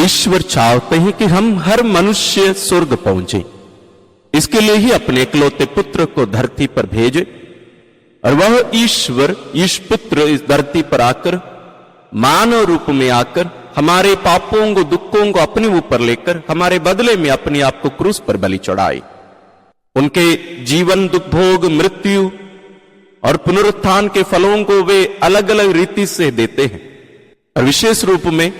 ईश्वर चाहते हैं कि हम हर मनुष्य स्वर्ग पहुंचे। इसके लिए ही अपने इकलौते पुत्र को धरती पर भेजे और वह ईश्वर ईश पुत्र इस धरती पर आकर मानव रूप में आकर हमारे पापों को दुखों को अपने ऊपर लेकर हमारे बदले में अपने आप को क्रूस पर बलि चढ़ाए। उनके जीवन दुख भोग मृत्यु और पुनरुत्थान के फलों को वे अलग अलग रीति से देते हैं और विशेष रूप में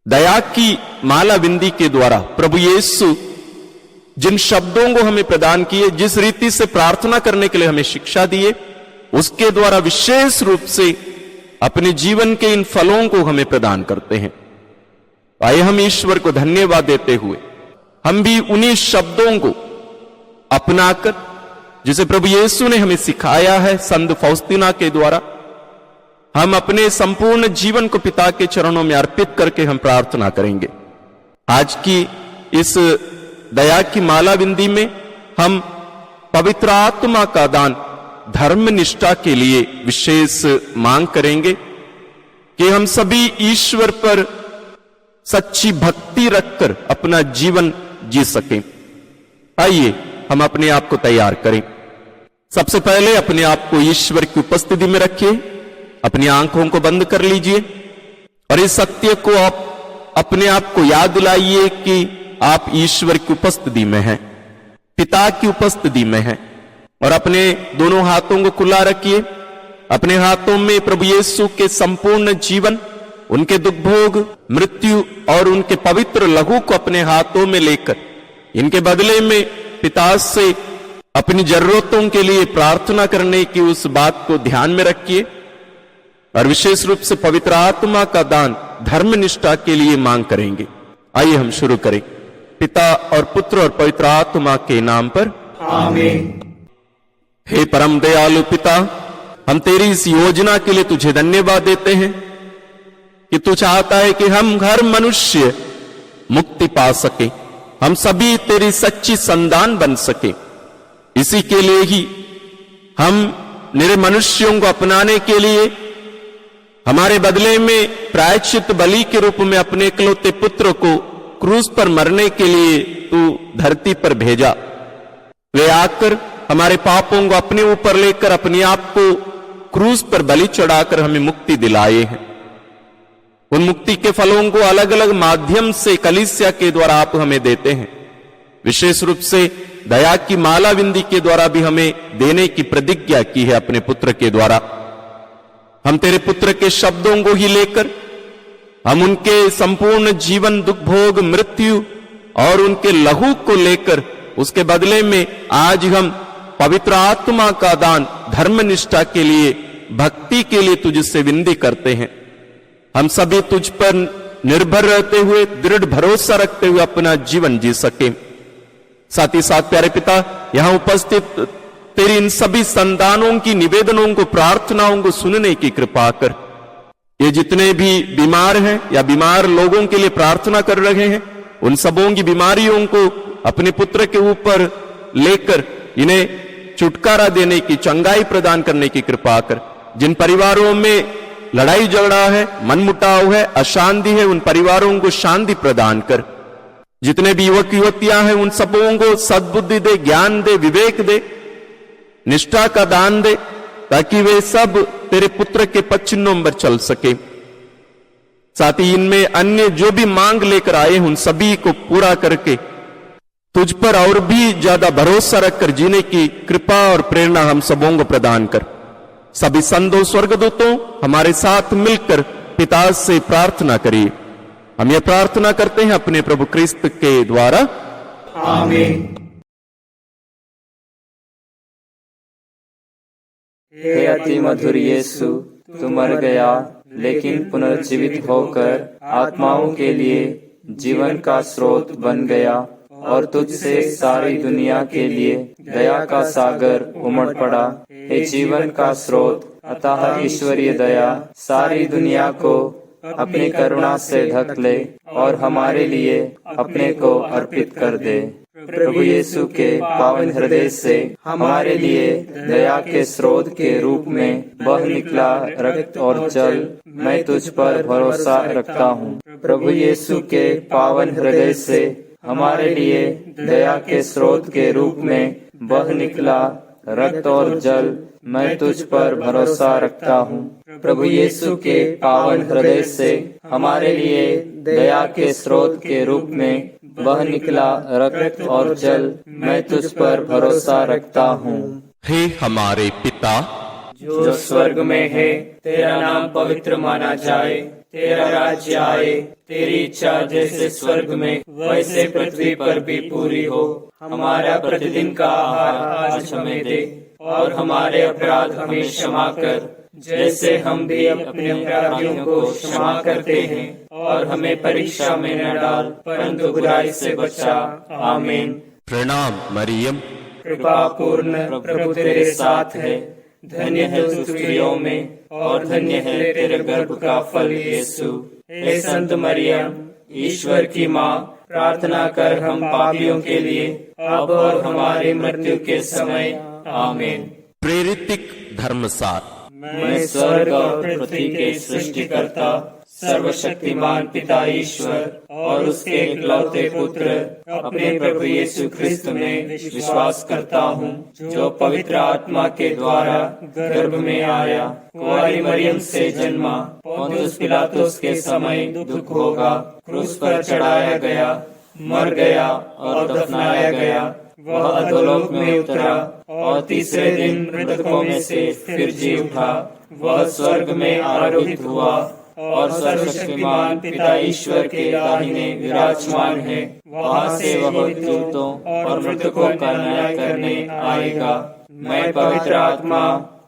दया की माला बिंदी के द्वारा प्रभु यीशु जिन शब्दों को हमें प्रदान किए, जिस रीति से प्रार्थना करने के लिए हमें शिक्षा दिए, उसके द्वारा विशेष रूप से अपने जीवन के इन फलों को हमें प्रदान करते हैं। आइए हम ईश्वर को धन्यवाद देते हुए हम भी उन्हीं शब्दों को अपनाकर जिसे प्रभु यीशु ने हमें सिखाया है संत फौस्तीना के द्वारा, हम अपने संपूर्ण जीवन को पिता के चरणों में अर्पित करके हम प्रार्थना करेंगे। आज की इस दया की माला बिंदी में हम पवित्र आत्मा का दान धर्म निष्ठा के लिए विशेष मांग करेंगे कि हम सभी ईश्वर पर सच्ची भक्ति रखकर अपना जीवन जी सकें। आइए हम अपने आप को तैयार करें। सबसे पहले अपने आप को ईश्वर की उपस्थिति में रखिए, अपनी आंखों को बंद कर लीजिए और इस सत्य को आप अपने आप को याद दिलाइए कि आप ईश्वर की उपस्थिति में हैं, पिता की उपस्थिति में हैं। और अपने दोनों हाथों को खुला रखिए। अपने हाथों में प्रभु यीशु के संपूर्ण जीवन, उनके दुख भोग मृत्यु और उनके पवित्र लहू को अपने हाथों में लेकर इनके बदले में पिता से अपनी जरूरतों के लिए प्रार्थना करने की उस बात को ध्यान में रखिए और विशेष रूप से पवित्र आत्मा का दान धर्म निष्ठा के लिए मांग करेंगे। आइए हम शुरू करें। पिता और पुत्र और पवित्र आत्मा के नाम पर आमीन। हे परम दयालु पिता, हम तेरी इस योजना के लिए तुझे धन्यवाद देते हैं कि तू चाहता है कि हम हर मनुष्य मुक्ति पा सके, हम सभी तेरी सच्ची संतान बन सके। इसी के लिए ही हम निरे मनुष्यों को अपनाने के लिए हमारे बदले में प्रायश्चित बलि के रूप में अपने इकलौते पुत्र को क्रूस पर मरने के लिए तू धरती पर भेजा। वे आकर हमारे पापों को अपने ऊपर लेकर अपने आप को क्रूस पर बलि चढ़ाकर हमें मुक्ति दिलाए हैं। उन मुक्ति के फलों को अलग अलग माध्यम से कलीसिया के द्वारा आप हमें देते हैं। विशेष रूप से दया की माला बिंदी के द्वारा भी हमें देने की प्रतिज्ञा की है अपने पुत्र के द्वारा। हम तेरे पुत्र के शब्दों को ही लेकर हम उनके संपूर्ण जीवन दुख भोग मृत्यु और उनके लहू को लेकर उसके बदले में आज हम पवित्र आत्मा का दान धर्म निष्ठा के लिए भक्ति के लिए तुझसे विनती करते हैं। हम सभी तुझ पर निर्भर रहते हुए दृढ़ भरोसा रखते हुए अपना जीवन जी सके। साथ ही साथ प्यारे पिता, यहां उपस्थित तेरी इन सभी संतानों की निवेदनों को प्रार्थनाओं को सुनने की कृपा कर। ये जितने भी बीमार हैं या बीमार लोगों के लिए प्रार्थना कर रहे हैं, उन सबों की बीमारियों को अपने पुत्र के ऊपर लेकर इन्हें छुटकारा देने की चंगाई प्रदान करने की कृपा कर। जिन परिवारों में लड़ाई झगड़ा है, मनमुटाव है, अशांति है, उन परिवारों को शांति प्रदान कर। जितने भी युवक युवतियां हैं उन सबों को सद्बुद्धि दे, ज्ञान दे, विवेक दे, निष्ठा का दान दे, ताकि वे सब तेरे पुत्र के पद चिन्हों पर चल सके। साथ ही इनमें अन्य जो भी मांग लेकर आए उन सभी को पूरा करके तुझ पर और भी ज्यादा भरोसा रखकर जीने की कृपा और प्रेरणा हम सबों को प्रदान कर। सभी संतों स्वर्गदूतों हमारे साथ मिलकर पिता से प्रार्थना करिए। हम ये प्रार्थना करते हैं अपने प्रभु क्रिस्त के द्वारा, आमीन। हे अति मधुर यीशु, तू मर गया लेकिन पुनर्जीवित होकर आत्माओं के लिए जीवन का स्रोत बन गया और तुझसे सारी दुनिया के लिए दया का सागर उमड़ पड़ा। हे जीवन का स्रोत, अतः ईश्वरीय दया सारी दुनिया को अपनी करुणा से ढक ले और हमारे लिए अपने को अर्पित कर दे। प्रभु यीशु के पावन हृदय से हमारे लिए दया के स्रोत के रूप में बह निकला रक्त और जल, मैं तुझ पर भरोसा रखता हूँ। प्रभु यीशु के पावन हृदय से हमारे लिए दया के स्रोत के रूप में बह निकला रक्त और जल, मैं तुझ पर भरोसा रखता हूँ। प्रभु यीशु के पावन हृदय से हमारे लिए दया के स्रोत के रूप में बह निकला रक्त और जल, मैं तुझ पर भरोसा रखता हूँ। हे हमारे पिता जो स्वर्ग में है, तेरा नाम पवित्र माना जाए, तेरा राज्य आए, तेरी इच्छा जैसे स्वर्ग में वैसे पृथ्वी पर भी पूरी हो। हमारा प्रतिदिन का आहार आज हमें दे, और हमारे अपराध हमें क्षमा कर, जैसे हम भी अपने अपराधियों को क्षमा करते हैं, और हमें परीक्षा में न डाल, परंतु बुराई से बचा। आमीन। प्रणाम मरियम, कृपा पूर्ण प्रभु तेरे साथ है, धन्य है तू स्त्रियों में, और धन्य है तेरे गर्भ का फल यीशु। हे संत मरियम, ईश्वर की माँ, प्रार्थना कर हम पापियों के लिए, अब और हमारी मृत्यु के समय। आमीन। प्रेरितिक धर्मसार। मैं स्वर्ग और पृथ्वी के सृष्टिकर्ता सर्वशक्तिमान पिता ईश्वर और उसके इकलौते पुत्र अपने प्रभु यीशु ख्रिस्त में विश्वास करता हूँ, जो पवित्र आत्मा के द्वारा गर्भ में आया, कुंवारी मरियम से जन्मा, पोंतियुस पिलातुस के समय दुख होगा, क्रूस पर चढ़ाया गया, मर गया और दफनाया गया, वह अधोलोक में उतरा और तीसरे दिन मृतकों में से फिर जी उठा, वह स्वर्ग में आरोहित हुआ और सर्वशक्तिमान पिता ईश्वर के दाहिने विराजमान है। वहाँ से वह जीवितों और मृतकों का न्याय करने आएगा। मैं पवित्र आत्मा,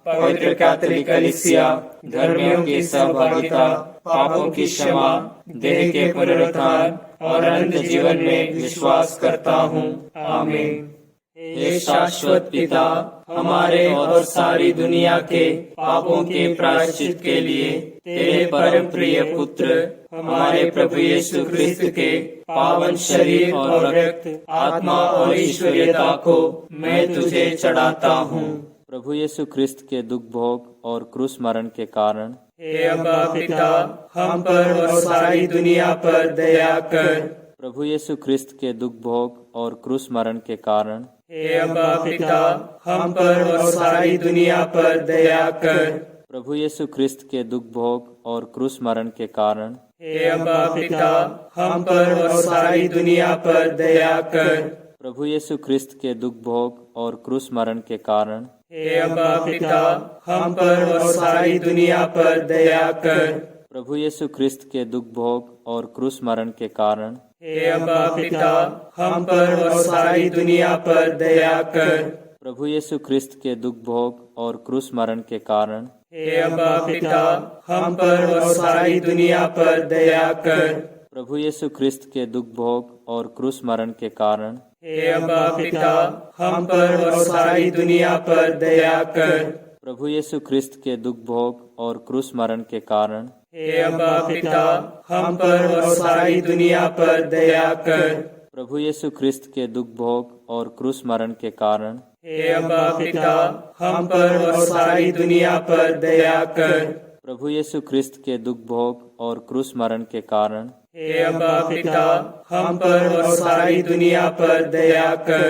पवित्र कैथोलिक कलीसिया, धर्मियों की सहभागिता, पापों की क्षमा, देह के पुनरुत्थान और अनंत जीवन में विश्वास करता हूँ। आमीन। हे शाश्वत पिता, हमारे और सारी दुनिया के पापों के प्रायश्चित के लिए तेरे परम प्रिय पुत्र हमारे प्रभु यीशु ख्रिस्त के पावन शरीर और रक्त, आत्मा और ईश्वरीयता को मैं तुझे चढ़ाता हूँ। प्रभु यीशु ख्रिस्त के दुख भोग और क्रूस मरण के कारण हे अब्बा पिता, हम पर और सारी दुनिया पर दया कर। प्रभु यीशु ख्रिस्त के दुख भोग और क्रूस मरण के कारण हे अब्बा पिता, हम पर और सारी दुनिया पर दया कर। प्रभु यीशु ख्रिस्त के दुख भोग और क्रूस मरण के कारण हे अब्बा पिता, हम पर और सारी दुनिया पर दया कर। प्रभु यीशु ख्रिस्त के दुख भोग और क्रूस मरण के कारण हे अब्बा पिता, हम पर और सारी दुनिया पर दया कर। प्रभु यीशु ख्रिस्त के दुख भोग और क्रूस मरण के कारण हे अब्बा पिता, हम पर और सारी दुनिया पर दया कर। प्रभु यीशु ख्रिस्त के दुख भोग और क्रूस मरण के कारण हे अब्बा पिता, हम पर और सारी दुनिया पर दया कर। प्रभु यीशु ख्रिस्त के दुख भोग और क्रूस मरण के कारण हे अब्बा पिता, हम पर और सारी दुनिया पर दया कर। प्रभु यीशु ख्रिस्त के दुख भोग और क्रूस मरण के कारण हे अब्बा पिता, हम पर और सारी दुनिया पर दया कर। प्रभु यीशु ख्रिस्त के दुख भोग और क्रूस मरण के कारण हे अब्बा पिता, हम पर और सारी दुनिया पर दया कर। प्रभु यीशु ख्रिस्त के दुख भोग और क्रूस मरण के कारण हे अब्बा पिता, हम पर और सारी दुनिया पर दया कर।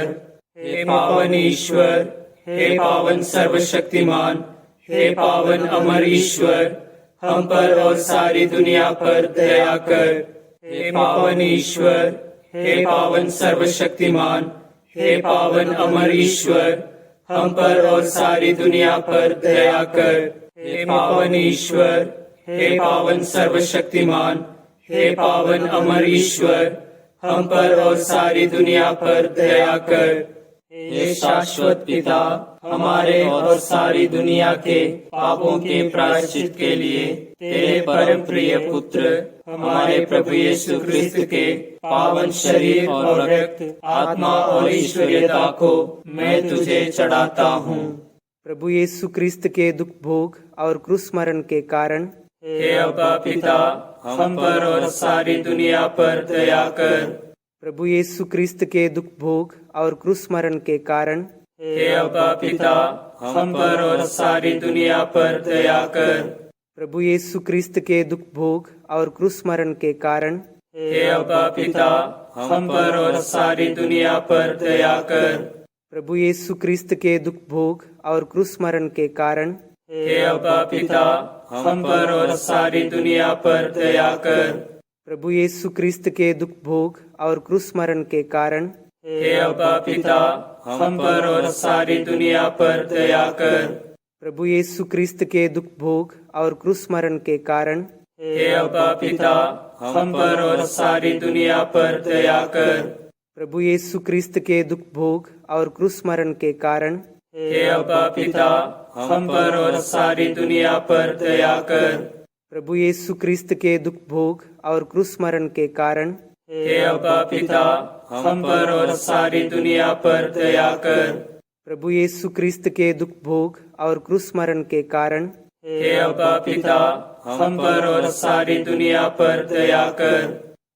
हे पावन ईश्वर, हे पावन सर्वशक्तिमान, हे पावन अमर ईश्वर, हम पर और सारी दुनिया पर दया कर। हे पावन ईश्वर, हे पावन सर्वशक्तिमान, हे पावन अमर ईश्वर, हम पर और सारी दुनिया पर दया कर। हे पावन ईश्वर, हे पावन सर्वशक्तिमान, हे पावन अमर ईश्वर, हम पर और सारी दुनिया पर दया कर। हे शाश्वत पिता, हमारे और सारी दुनिया के पापों के प्रायश्चित के लिए तेरे परम प्रिय पुत्र हमारे प्रभु यीशु ख्रिस्त के पावन शरीर और रक्त, आत्मा और ईश्वरीयता को मैं तुझे चढ़ाता हूँ। प्रभु यीशु ख्रिस्त के दुख भोग और क्रूस मरण के कारण हे अब्बा पिता, हम पर और सारी दुनिया पर दया कर। प्रभु यीशु ख्रिस्त के दुख भोग और क्रूस मरण के कारण हे अब्बा पिता, हम पर और सारी दुनिया पर दया कर। प्रभु यीशु क्रिस्त के दुख भोग और क्रूस मरण के कारण हे अब्बा पिता, हम पर और सारी दुनिया पर दया कर। प्रभु यीशु क्रिस्त के दुख भोग और क्रूस मरण के कारण हे अब्बा पिता, हम पर और सारी दुनिया पर दया कर। प्रभु यीशु क्रिस्त के दुख भोग और क्रूस मरण के कारण हे अब्बा पिता, हम पर और सारी दुनिया पर दया कर। प्रभु यीशु क्रिस्त के दुख भोग और क्रूस मरण के कारण हे अब्बा पिता, हम पर और सारी दुनिया पर दया कर। प्रभु यीशु क्रिस्त के दुख भोग और क्रूस मरण के कारण हे अब्बा पिता, हम पर और सारी दुनिया पर दया कर। प्रभु यीशु क्रिस्त के दुख भोग और क्रूस मरण के कारण हे अब्बा पिता, हम पर और सारी दुनिया पर दया कर। प्रभु यीशु क्रिस्त के दुख भोग और क्रूस मरण के कारण हे अब्बा पिता, हम पर और सारी दुनिया पर दया कर।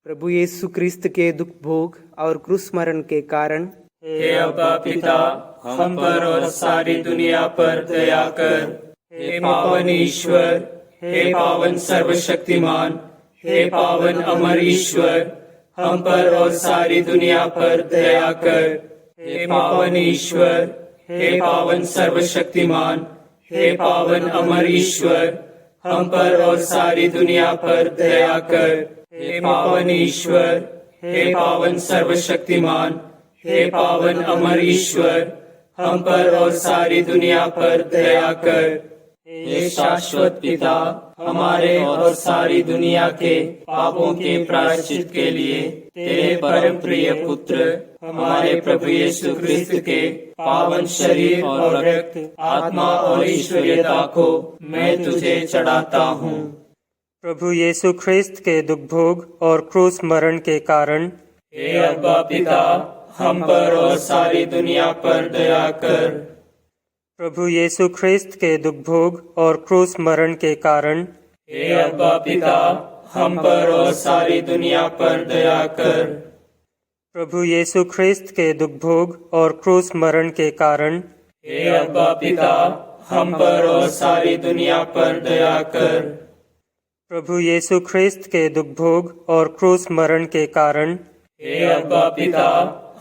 प्रभु यीशु क्रिस्त के दुख भोग और क्रूस मरण के कारण हे अब्बा पिता, हम पर और सारी दुनिया पर दया कर। हे पावन ईश्वर, हे पावन सर्वशक्तिमान, हे पावन अमर ईश्वर, हम पर और सारी दुनिया पर दया कर। हे पावन ईश्वर, हे पावन सर्वशक्तिमान, हे पावन अमर ईश्वर, हम पर और सारी दुनिया पर दया कर। हे पावन ईश्वर, हे पावन सर्वशक्तिमान, हे पावन अमर ईश्वर, हम पर और सारी दुनिया पर दया कर। हे शाश्वत पिता, हमारे और सारी दुनिया के पापों के प्रायश्चित के लिए तेरे परम प्रिय पुत्र हमारे प्रभु यीशु क्रिस्त के पावन शरीर और रक्त, आत्मा और ईश्वरीयता को मैं तुझे चढ़ाता हूँ। प्रभु यीशु क्रिस्त के दुख भोग और क्रूस मरण के कारण हे अब्बा पिता, हम पर और सारी दुनिया पर दया कर। प्रभु यीशु क्रिस्त के दुख भोग और क्रूस मरण के कारण हे अब्बा पिता, हम पर और सारी दुनिया पर दया कर। प्रभु यीशु क्रिस्त के दुख भोग और क्रूस मरण के कारण हे अब्बा पिता, हम पर और सारी दुनिया पर दया कर। प्रभु यीशु क्रिस्त के दुख भोग और क्रूस मरण के कारण हे अब्बा पिता,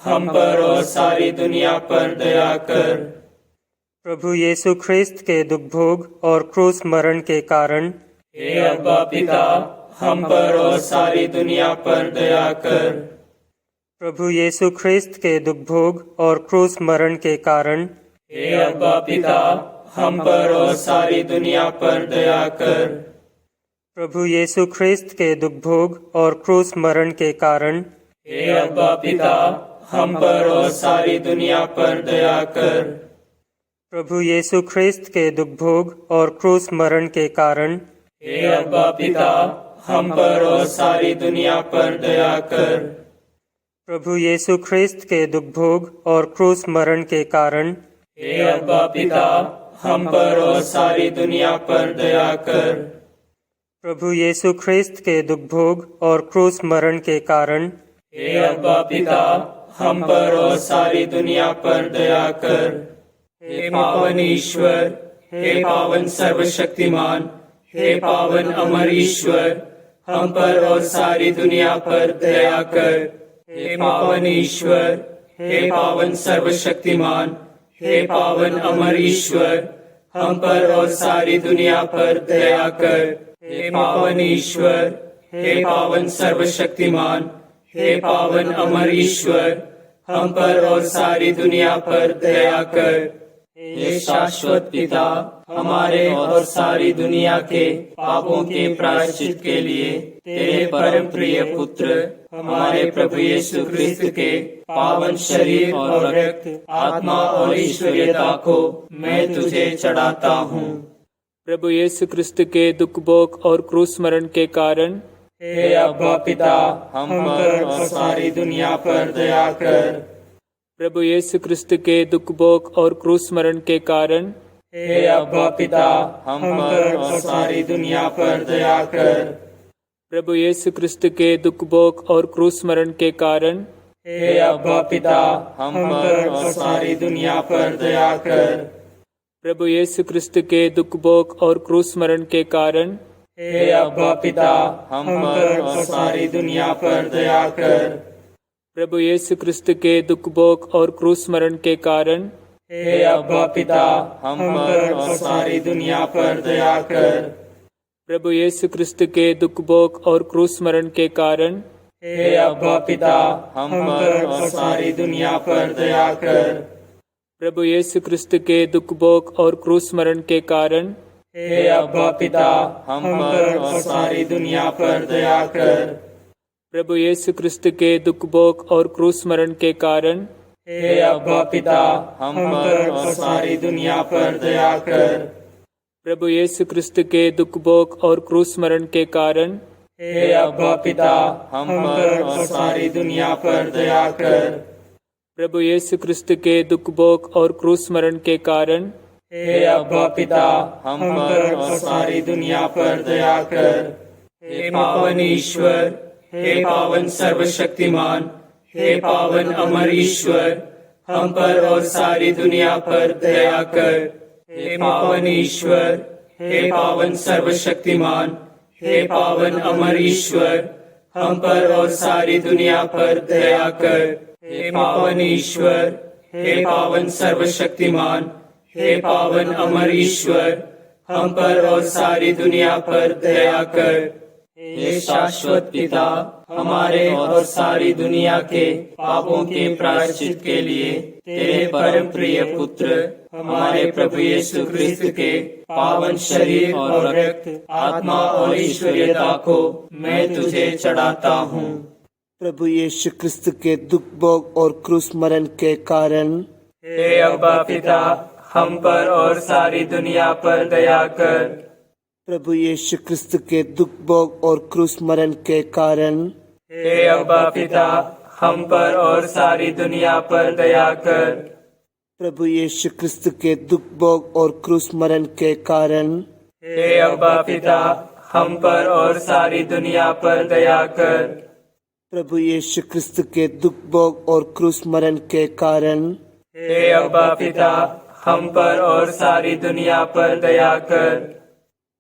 हम पर और सारी दुनिया पर दया कर। प्रभु यीशु क्रिस्त के दुख भोग और क्रूस मरण के कारण हे अब्बा पिता, हम पर और सारी दुनिया पर दया कर। प्रभु यीशु क्रिस्त के दुख भोग और क्रूस मरण के कारण हे अब्बा पिता, हम पर और सारी दुनिया पर दया कर। प्रभु यीशु क्रिस्त के दुख भोग और क्रूस मरण के कारण हे अब्बा पिता, हम पर और सारी दुनिया पर दया कर। प्रभु यीशु क्रिस्त के दुख भोग और क्रूस मरण के कारण हे अब्बा पिता, हम पर और सारी दुनिया पर दया कर। प्रभु यीशु क्रिस्त के दुख भोग और क्रूस मरण के कारण हे अब्बा पिता, हम पर और सारी दुनिया पर दया कर। प्रभु यीशु क्रिस्त के दुख भोग और क्रूस मरण के कारण हे अब्बा पिता, हम पर और सारी दुनिया पर दया कर। हे पावन ईश्वर, हे पावन सर्वशक्तिमान, हे पावन अमर ईश्वर, हम पर और सारी दुनिया पर दया कर। हे पावन ईश्वर, हे पावन सर्वशक्तिमान, हे पावन अमर ईश्वर, हम पर और सारी दुनिया पर दया कर। हे पावन ईश्वर, हे पावन सर्वशक्तिमान, हे पावन अमर ईश्वर, हम पर और सारी दुनिया पर दया कर। हे शाश्वत पिता, हमारे और सारी दुनिया के पापों के प्रायश्चित के लिए तेरे परम प्रिय पुत्र हमारे प्रभु यीशु क्रिस्त के पावन शरीर और रक्त, आत्मा और ईश्वरीयता को मैं तुझे चढ़ाता हूँ। प्रभु यीशु क्रिस्त के दुख भोग और क्रूस मरण के कारण हे अब्बा पिता, हम पर और सारी दुनिया पर दया कर। प्रभु यीशु क्रिस्त के दुख भोग और क्रूस मरण के कारण हे अब्बा पिता, हम पर और सारी दुनिया पर दया कर। प्रभु यीशु क्रिस्त के दुख भोग और क्रूस मरण के कारण हे अब्बा पिता, हम पर और सारी दुनिया पर दया कर। प्रभु यीशु ख्रिस्त के दुख भोग और क्रूस मरण के कारण हे अब्बा पिता, हम पर और सारी दुनिया पर दया कर। प्रभु यीशु ख्रिस्त के दुख भोग और क्रूस मरण के कारण हे अब्बा पिता, हम पर और सारी दुनिया पर दया कर। प्रभु यीशु ख्रिस्त के दुख भोग और क्रूस मरण के कारण हे अब्बा पिता, हम पर और सारी दुनिया पर दया कर। प्रभु यीशु ख्रिस्त के दुख भोग और क्रूस मरण के कारण हे अब्बा पिता, हम पर और सारी दुनिया पर दया कर। प्रभु यीशु ख्रिस्त के दुख भोग और क्रूस मरण के कारण हे अब्बा पिता, हम पर और सारी दुनिया पर दया कर। प्रभु यीशु ख्रिस्त के दुख भोग और क्रूस मरण के कारण हे अब्बा पिता, हम पर और सारी दुनिया पर दया कर। प्रभु यीशु ख्रिस्त के दुख भोग और क्रूस मरण के कारण हे अब्बा पिता, हम पर और सारी दुनिया पर दया कर। हे पावन ईश्वर, हे पावन सर्वशक्तिमान, हे पावन अमर ईश्वर, हम पर और सारी दुनिया पर दया कर। हे पावन ईश्वर, हे पावन सर्वशक्तिमान, हे पावन अमर ईश्वर, हम पर और सारी दुनिया पर दया कर। हे पावन ईश्वर, हे पावन सर्वशक्तिमान, हे पावन अमर ईश्वर, हम पर और सारी दुनिया पर दया कर। हे शाश्वत पिता, हमारे और सारी दुनिया के पापों के प्रायश्चित के लिए तेरे परम प्रिय पुत्र हमारे प्रभु यीशु ख्रिस्त के पावन शरीर और रक्त, आत्मा और ईश्वरीयता को मैं तुझे चढ़ाता हूँ। प्रभु यीशु ख्रिस्त के दुख भोग और क्रूस मरण के कारण हे अब्बा पिता, हम पर और सारी दुनिया पर दया कर। प्रभु यीशु ख्रिस्त के दुख भोग और क्रूस मरण के कारण हे अब्बा पिता, हम पर और सारी दुनिया पर दया कर। प्रभु यीशु ख्रिस्त के दुख भोग और क्रूस मरण के कारण हे अब्बा पिता, हम पर और सारी दुनिया पर दया कर। प्रभु यीशु ख्रिस्त के दुख भोग और क्रूस मरण के कारण हे अब्बा पिता, हम पर और सारी दुनिया पर दया कर।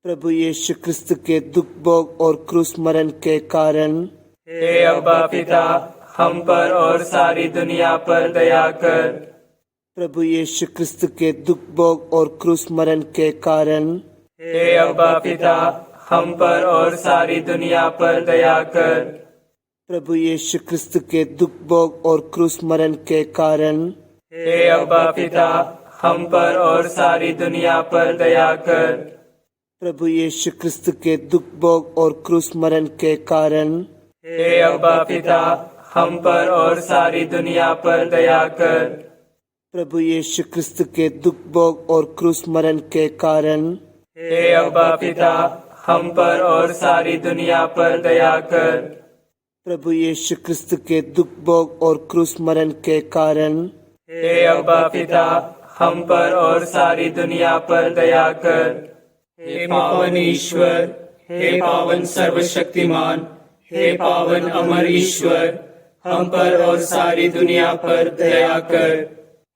प्रभु यीशु ख्रिस्त के दुख भोग और क्रूस मरण के कारण हे अब्बा पिता, हम पर और सारी दुनिया पर दया कर। प्रभु यीशु ख्रिस्त के दुख भोग और क्रूस मरण के कारण हे अब्बा पिता, हम पर और सारी दुनिया पर दया कर। प्रभु यीशु ख्रिस्त के दुख भोग और क्रूस मरण के कारण हे अब्बा पिता, हम पर और सारी दुनिया पर दया कर। प्रभु यीशु ख्रिस्त के दुख भोग और क्रूस मरण के कारण हे अब्बा पिता, हम पर और सारी दुनिया पर दया कर। प्रभु यीशु ख्रिस्त के दुख भोग और क्रूस मरण के कारण हे अब्बा पिता, हम पर और सारी दुनिया पर दया कर। प्रभु यीशु ख्रिस्त के दुख भोग और क्रूस मरण के कारण हे अब्बा पिता, हम पर और सारी दुनिया पर दया कर। हे पावन ईश्वर, हे पावन सर्वशक्तिमान, हे पावन अमर ईश्वर, हम पर और सारी दुनिया पर दया कर।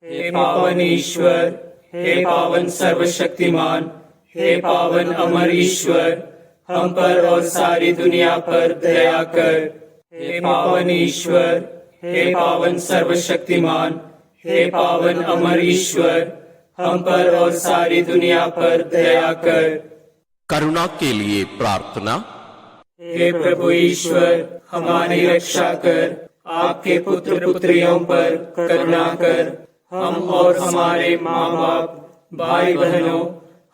हे पावन ईश्वर, हे पावन सर्वशक्तिमान, हे पावन अमर ईश्वर, हम पर और सारी दुनिया पर दया कर। हे पावन ईश्वर, हे पावन सर्वशक्तिमान, हे पावन अमर ईश्वर, हम पर और सारी दुनिया पर दया कर। करुणा के लिए प्रार्थना। हे प्रभु ईश्वर, हमारी रक्षा कर, आपके पुत्र पुत्रियों पर करुणा कर। हम और हमारे माँ बाप, भाई बहनों,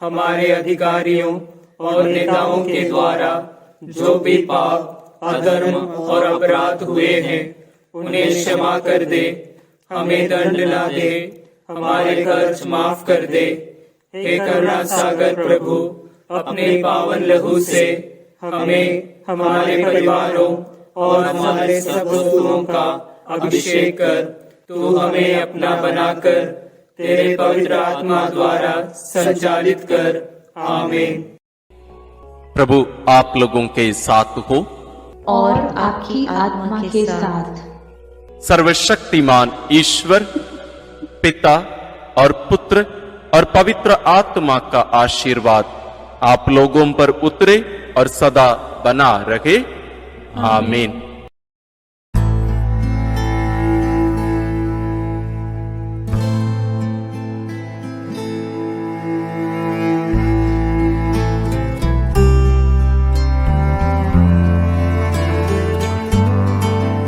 हमारे अधिकारियों और नेताओं के द्वारा जो भी पाप, अधर्म और अपराध हुए हैं, उन्हें क्षमा कर दे। हमें दंड ना दे, हमारे कर्ज माफ कर दे। हे करुणा सागर प्रभु, अपने पावन लहू से हमें, हमारे परिवारों और हमारे सब वस्तुओं का अभिषेक कर। तू हमें अपना बनाकर तेरे पवित्र आत्मा द्वारा संचालित कर। आमीन। प्रभु आप लोगों के साथ हो और आपकी आत्मा के साथ। सर्वशक्तिमान ईश्वर पिता और पुत्र और पवित्र आत्मा का आशीर्वाद आप लोगों पर उतरे और सदा बना रहे। आमीन।